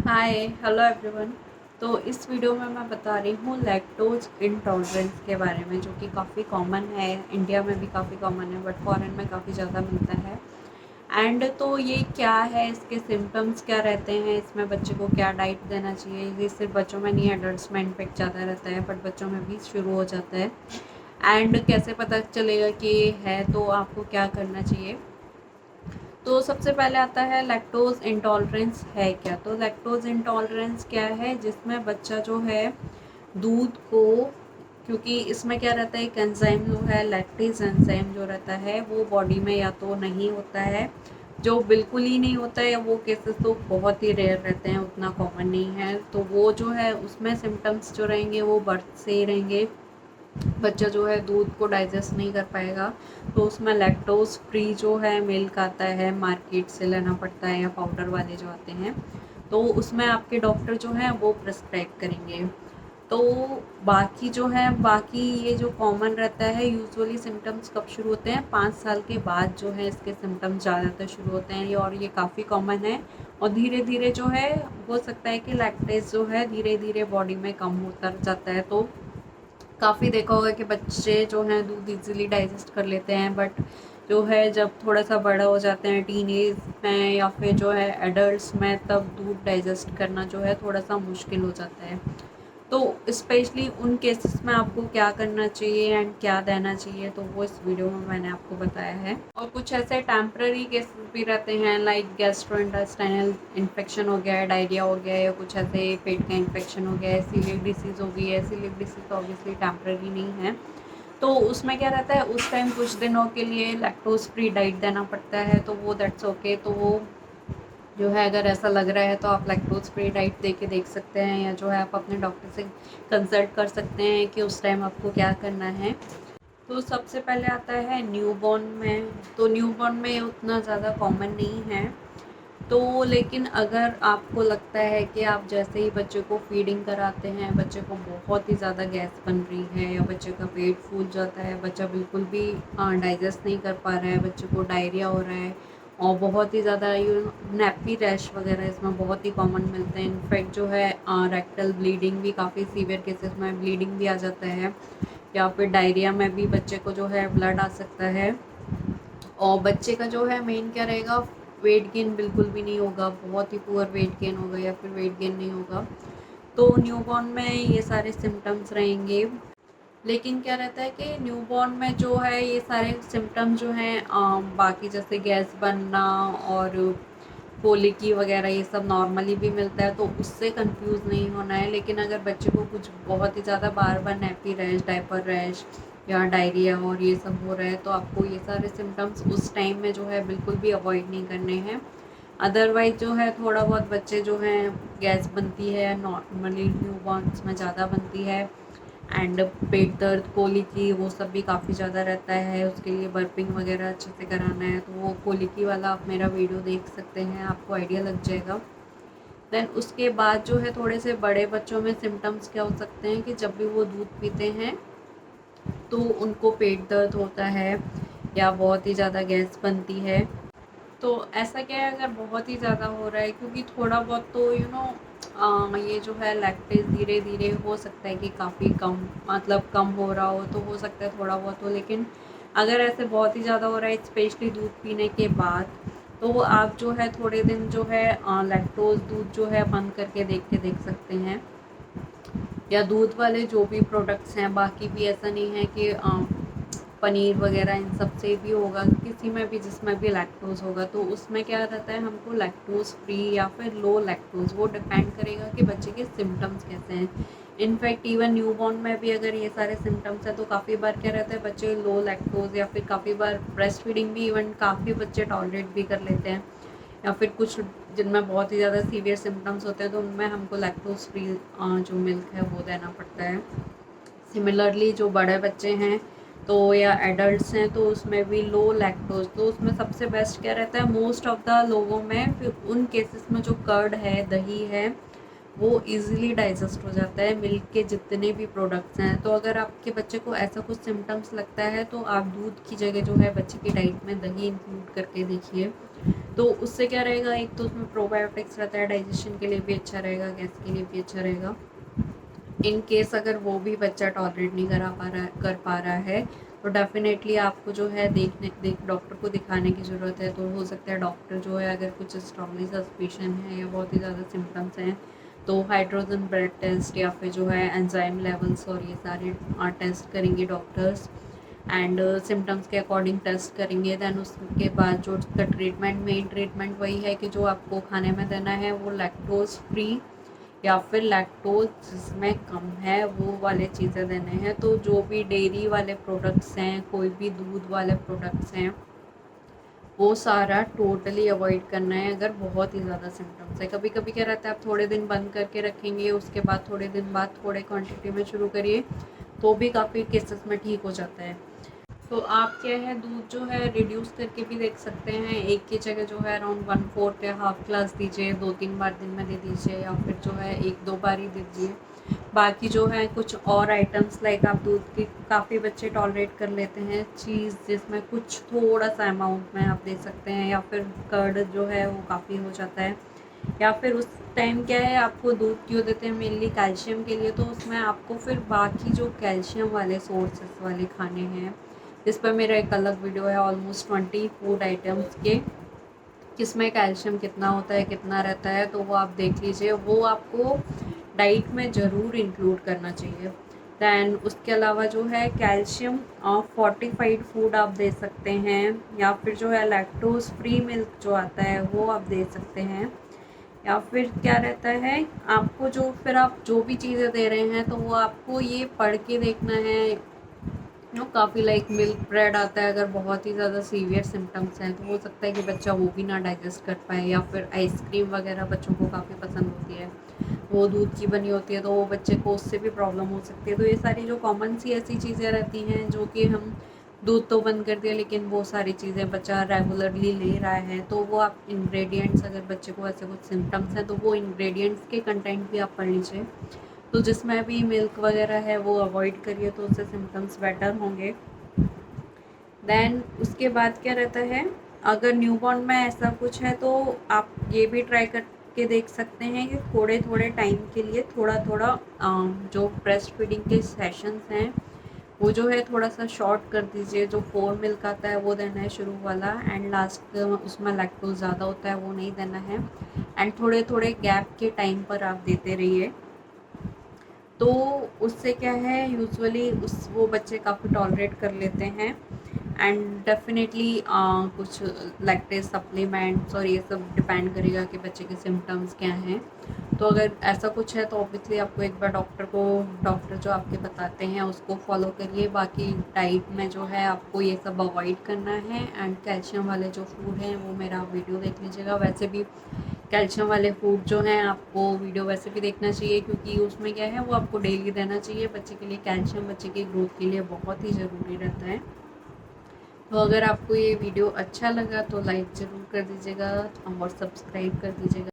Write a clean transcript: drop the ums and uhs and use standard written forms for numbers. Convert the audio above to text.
Hi hello everyone. तो इस video में मैं बता रही हूँ लैक्टोज इंटॉलरेंस के बारे में, जो कि काफ़ी कॉमन है। इंडिया में भी काफ़ी कॉमन है, बट फॉरेन में काफ़ी ज़्यादा मिलता है। एंड तो ये क्या है, इसके सिम्टम्स क्या रहते हैं, इसमें बच्चे को क्या डाइट देना चाहिए। ये सिर्फ बच्चों में नहीं, एडल्ट्स में इम्पेक्ट ज़्यादा रहता है, बट बच्चों में भी शुरू हो जाता है। एंड कैसे पता चलेगा कि ये है, तो आपको क्या करना चाहिए। तो सबसे पहले आता है लैक्टोज इंटॉलरेंस है क्या। तो लैक्टोज इंटॉलरेंस क्या है, जिसमें बच्चा जो है दूध को, क्योंकि इसमें क्या रहता है, एक एंजाइम जो है लैक्टेज एंजाइम जो रहता है वो बॉडी में या तो नहीं होता है, जो बिल्कुल ही नहीं होता है, वो केसेस तो बहुत ही रेयर रहते हैं, उतना कॉमन नहीं है। तो वो जो है उसमें सिम्टम्स जो रहेंगे वो बर्थ से ही रहेंगे। बच्चा जो है दूध को डाइजेस्ट नहीं कर पाएगा, तो उसमें लैक्टोज फ्री जो है मिल्क आता है, मार्केट से लेना पड़ता है, या पाउडर वाले जो आते हैं, तो उसमें आपके डॉक्टर जो है वो प्रिस्क्राइब करेंगे। तो बाकी ये जो कॉमन रहता है, यूजुअली सिम्टम्स कब शुरू होते हैं, 5 साल के बाद जो है इसके सिम्टम्स ज़्यादातर शुरू होते हैं, और ये काफ़ी कॉमन है। और धीरे धीरे जो है हो सकता है कि लैक्टेज जो है धीरे धीरे बॉडी में कम होता जाता है। तो काफ़ी देखा होगा कि बच्चे जो हैं दूध इजीली डाइजेस्ट कर लेते हैं, बट जो है जब थोड़ा सा बड़ा हो जाते हैं, टीनेज में या फिर जो है एडल्ट्स में, तब दूध डाइजेस्ट करना जो है थोड़ा सा मुश्किल हो जाता है। तो स्पेशली उन केसेस में आपको क्या करना चाहिए एंड क्या देना चाहिए, तो वो इस वीडियो में मैंने आपको बताया है। और कुछ ऐसे टेम्पररी केसेस भी रहते हैं, लाइक गैस्ट्रोइंटेस्टाइनल इन्फेक्शन हो गया है, डायरिया हो गया है, या कुछ ऐसे पेट का इन्फेक्शन हो गया है, सीलिएक डिसीज़ हो गई है। सीलिएक डिसीज़ तो ऑब्वियसली टेम्पररी नहीं है, तो उसमें क्या रहता है, उस टाइम कुछ दिनों के लिए लैक्टोज फ्री डाइट देना पड़ता है, तो वो दैट्स ओके। तो वो जो है, अगर ऐसा लग रहा है तो आप लैक्टोज फ्री डाइट दे के देख सकते हैं, या जो है आप अपने डॉक्टर से कंसल्ट कर सकते हैं कि उस टाइम आपको क्या करना है। तो सबसे पहले आता है न्यूबॉर्न में। तो न्यूबॉर्न में उतना ज़्यादा कॉमन नहीं है, तो लेकिन अगर आपको लगता है कि आप जैसे ही बच्चे को फीडिंग कराते हैं, बच्चे को बहुत ही ज़्यादा गैस बन रही है, या बच्चे का पेट फूल जाता है, बच्चा बिल्कुल भी डाइजेस्ट नहीं कर पा रहा है, बच्चे को डायरिया हो रहा है, और बहुत ही ज़्यादा नैप्पी रैश वगैरह इसमें बहुत ही कॉमन मिलते हैं। इनफैक्ट जो है रेक्टल ब्लीडिंग भी, काफ़ी सीवियर केसेस में ब्लीडिंग भी आ जाता है, या फिर डायरिया में भी बच्चे को जो है ब्लड आ सकता है। और बच्चे का जो है मेन क्या रहेगा, वेट गेन बिल्कुल भी नहीं होगा, बहुत ही पुअर वेट गेन होगा, या फिर वेट गेन नहीं होगा। तो न्यूबॉर्न में ये सारे सिम्टम्स रहेंगे। लेकिन क्या रहता है कि न्यूबॉर्न में जो है ये सारे सिम्टम्स जो हैं, बाकी जैसे गैस बनना और कोलिकी वगैरह, ये सब नॉर्मली भी मिलता है, तो उससे कंफ्यूज नहीं होना है। लेकिन अगर बच्चे को कुछ बहुत ही ज़्यादा बार बार नैपी रैश, डायपर रैश, या डायरिया और ये सब हो रहा है, तो आपको ये सारे सिम्टम्स उस टाइम में जो है बिल्कुल भी अवॉइड नहीं करने हैं। अदरवाइज जो है थोड़ा बहुत बच्चे जो हैं, गैस बनती है नॉर्मली न्यूबॉर्न्स में ज़्यादा बनती है, एंड पेट दर्द, कोलिकी, वो सब भी काफ़ी ज़्यादा रहता है। उसके लिए बर्पिंग वगैरह अच्छे से कराना है, तो वो कोलिकी वाला आप मेरा वीडियो देख सकते हैं, आपको आइडिया लग जाएगा। देन उसके बाद जो है थोड़े से बड़े बच्चों में सिम्टम्स क्या हो सकते हैं, कि जब भी वो दूध पीते हैं तो उनको पेट दर्द होता है, या बहुत ही ज़्यादा गैस बनती है। तो ऐसा क्या है, अगर बहुत ही ज़्यादा हो रहा है, क्योंकि थोड़ा बहुत तो ये जो है लैक्टेज धीरे धीरे हो सकता है कि काफ़ी कम, मतलब कम हो रहा हो, तो हो सकता है थोड़ा बहुत हो। लेकिन अगर ऐसे बहुत ही ज़्यादा हो रहा है, स्पेशली दूध पीने के बाद, तो आप जो है थोड़े दिन जो है लैक्टोज दूध जो है बंद करके देख सकते हैं, या दूध वाले जो भी प्रोडक्ट्स हैं। बाकी भी ऐसा नहीं है कि पनीर वगैरह इन सब से भी होगा, किसी में भी जिसमें भी लैक्टोज़ होगा, तो उसमें क्या रहता है, हमको लैक्टोज़ फ्री या फिर लो लैक्टोज़, वो डिपेंड करेगा कि बच्चे के सिम्टम्स कैसे हैं। इनफैक्ट इवन न्यूबॉर्न में भी अगर ये सारे सिम्टम्स हैं, तो काफ़ी बार क्या रहता है, बच्चे लो लैक्टोज़, या फिर काफ़ी बार ब्रेस्ट फीडिंग भी इवन काफ़ी बच्चे टॉलरेट भी कर लेते हैं, या फिर कुछ जिनमें बहुत ही ज़्यादा सीवियर सिम्टम्स होते हैं, तो उनमें हमको लैक्टोज़ फ्री जो मिल्क है वो देना पड़ता है। सिमिलरली जो बड़े बच्चे हैं तो, या एडल्ट्स हैं, तो उसमें भी लो लैक्टोज, तो उसमें सबसे बेस्ट क्या रहता है, मोस्ट ऑफ द लोगों में, फिर उन केसेस में जो कर्ड है, दही है, वो इजीली डाइजेस्ट हो जाता है, मिल्क के जितने भी प्रोडक्ट्स हैं। तो अगर आपके बच्चे को ऐसा कुछ सिम्टम्स लगता है, तो आप दूध की जगह जो है बच्चे की डाइट में दही इंक्लूड करके देखिए, तो उससे क्या रहेगा, एक तो उसमें प्रोबायोटिक्स रहता है, डाइजेशन के लिए भी अच्छा रहेगा, गैस के लिए भी अच्छा रहेगा। इन केस अगर वो भी बच्चा टॉलरेट नहीं कर पा रहा है तो डेफ़िनेटली आपको जो है डॉक्टर को दिखाने की ज़रूरत है। तो हो सकता है डॉक्टर जो है, अगर कुछ स्ट्रांगली सस्पिशन है या बहुत ही ज़्यादा सिम्पटम्स हैं, तो हाइड्रोजन ब्लड टेस्ट या फिर जो है एंजाइम लेवल्स और ये सारे टेस्ट करेंगे डॉक्टर्स, एंड सिम्टम्स के अकॉर्डिंग टेस्ट करेंगे। दैन उसके बाद जो उसका मेन ट्रीटमेंट वही है कि जो आपको खाने में देना है वो लैक्टोज फ्री या फिर लैक्टोज जिसमें कम है वो वाले चीज़ें देने हैं। तो जो भी डेयरी वाले प्रोडक्ट्स हैं, कोई भी दूध वाले प्रोडक्ट्स हैं, वो सारा टोटली अवॉइड करना है अगर बहुत ही ज़्यादा सिम्टम्स है। कभी कभी क्या रहता है, आप थोड़े दिन बंद करके रखेंगे, उसके बाद थोड़े दिन बाद थोड़े क्वांटिटी में शुरू करिए, तो भी काफ़ी केसेस में ठीक हो जाता है। तो आप क्या है, दूध जो है रिड्यूस करके भी देख सकते हैं। एक की जगह जो है अराउंड 1/4 या हाफ ग्लास दीजिए, 2-3 बार दिन में दे दीजिए, या फिर जो है 1-2 बार ही दे दीजिए। बाकी जो है कुछ और आइटम्स लाइक आप दूध की, काफ़ी बच्चे टॉलरेट कर लेते हैं चीज़ जिसमें कुछ थोड़ा सा अमाउंट में आप दे सकते हैं, या फिर कर्ड जो है वो काफ़ी हो जाता है। या फिर उस टाइम क्या है, आपको दूध क्यों देते हैं, मेनली कैल्शियम के लिए। तो उसमें आपको फिर बाकी जो कैल्शियम वाले सोर्सेस वाले खाने हैं, जिस पर मेरा एक अलग वीडियो है ऑलमोस्ट 20 फूड आइटम्स के, किसमें कैल्शियम कितना होता है, कितना रहता है, तो वो आप देख लीजिए। वो आपको डाइट में ज़रूर इंक्लूड करना चाहिए। दैन उसके अलावा जो है कैल्शियम फोर्टिफाइड फूड आप दे सकते हैं, या फिर जो है लैक्टोज फ्री मिल्क जो आता है वो आप दे सकते हैं। या फिर क्या रहता है, आपको जो फिर आप जो भी चीज़ें दे रहे हैं तो वो आपको ये पढ़ के देखना है। काफ़ी लाइक मिल्क ब्रेड आता है, अगर बहुत ही ज़्यादा सीवियर सिम्टम्स हैं तो हो सकता है कि बच्चा वो भी ना डाइजेस्ट कर पाए। या फिर आइसक्रीम वगैरह बच्चों को काफ़ी पसंद होती है, वो दूध की बनी होती है, तो वो बच्चे को उससे भी प्रॉब्लम हो सकती है। तो ये सारी जो कॉमन सी ऐसी चीज़ें रहती हैं जो कि हम दूध तो बंद कर दिया, लेकिन वो सारी चीज़ें बच्चा रेगुलरली ले रहा है, तो वो आप इंग्रेडिएंट्स, अगर बच्चे को ऐसे कुछ सिम्टम्स हैं तो वो इंग्रेडिएंट्स के कंटेंट भी आप पढ़ लीजिए। तो जिसमें भी मिल्क वगैरह है वो अवॉइड करिए, तो उससे सिम्टम्स बेटर होंगे। देन उसके बाद क्या रहता है, अगर न्यूबॉर्न में ऐसा कुछ है तो आप ये भी ट्राई करके देख सकते हैं कि थोड़े थोड़े टाइम के लिए थोड़ा थोड़ा जो ब्रेस्ट फीडिंग के सेशंस हैं वो जो है थोड़ा सा शॉर्ट कर दीजिए। जो 4 मिल्क आता है वो देना है शुरू वाला, एंड लास्ट उसमें लैक्टोज ज़्यादा होता है वो नहीं देना है। एंड थोड़े थोड़े गैप के टाइम पर आप देते रहिए। तो उससे क्या है, यूजुअली उस वो बच्चे काफ़ी टॉलरेट कर लेते हैं। एंड डेफिनेटली कुछ लैक्टेज सप्लीमेंट्स और ये सब डिपेंड करेगा कि बच्चे के सिम्टम्स क्या हैं। तो अगर ऐसा कुछ है तो ऑब्वियसली आपको एक बार डॉक्टर जो आपके बताते हैं उसको फॉलो करिए। बाकी डाइट में जो है आपको ये सब अवॉइड करना है। एंड कैल्शियम वाले जो फूड हैं वो मेरा वीडियो देख लीजिएगा। वैसे भी कैल्शियम वाले फूड जो हैं आपको वीडियो वैसे भी देखना चाहिए, क्योंकि उसमें क्या है वो आपको डेली देना चाहिए। बच्चे के लिए कैल्शियम बच्चे की ग्रोथ के लिए बहुत ही ज़रूरी रहता है। तो अगर आपको ये वीडियो अच्छा लगा तो लाइक ज़रूर कर दीजिएगा और सब्सक्राइब कर दीजिएगा।